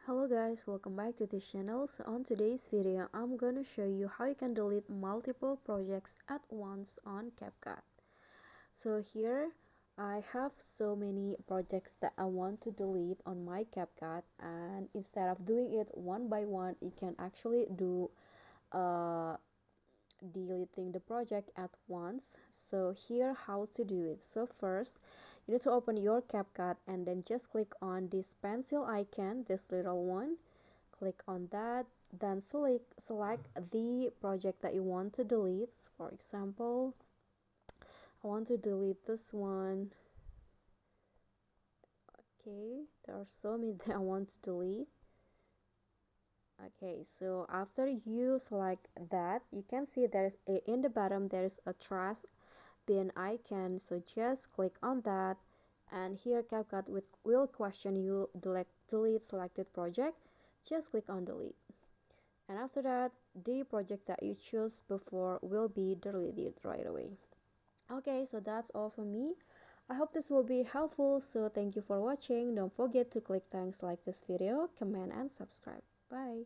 Hello guys, welcome back to this channel. So on today's video, I'm gonna show you how you can delete multiple projects at once on Capcut. So here I have so many projects that I want to delete on my Capcut, and instead of doing it one by one, you can actually do deleting the project at once. So here how to do it. So first you need to open your Capcut and then just click on this pencil icon, this little one. Click on that, then select the project that you want to delete. For example, I want to delete this one. Okay, there are so many that I want to delete. Okay, so after you select that, you can see there's in the bottom there's a trash bin icon. So just click on that, and here Capcut will question you delete selected project. Just click on delete, and after that the project that you choose before will be deleted right away. Okay, so that's all for me. I hope this will be helpful. So thank you for watching. Don't forget to click thanks, like this video, comment and subscribe. Bye.